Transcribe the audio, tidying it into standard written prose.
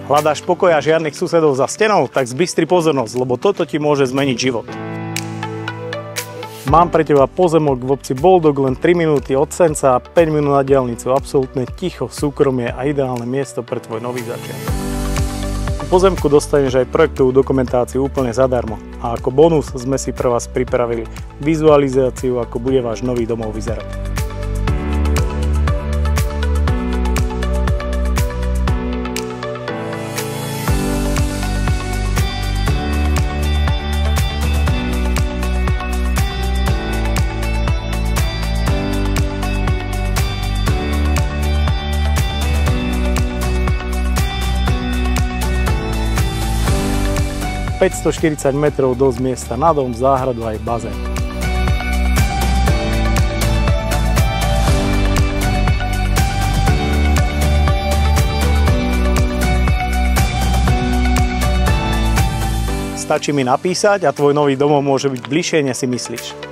Hľadáš pokoj a žiadnych susedov za stenou? Tak zbystri pozornosť, lebo toto ti môže zmeniť život. Mám pre teba pozemok v obci Boldog, len 3 minúty od Senca a 5 minút na diaľnicu. Absolútne ticho, súkromie a ideálne miesto pre tvoj nový začiatok. V pozemku dostaneš aj projektovú dokumentáciu úplne zadarmo. A ako bonus sme si pre vás pripravili vizualizáciu, ako bude váš nový domov vyzerať. ...540 metrov dosť miesta na dom, záhradu aj bazén. Stačí mi napísať a tvoj nový domov môže byť bližšie, než si myslíš.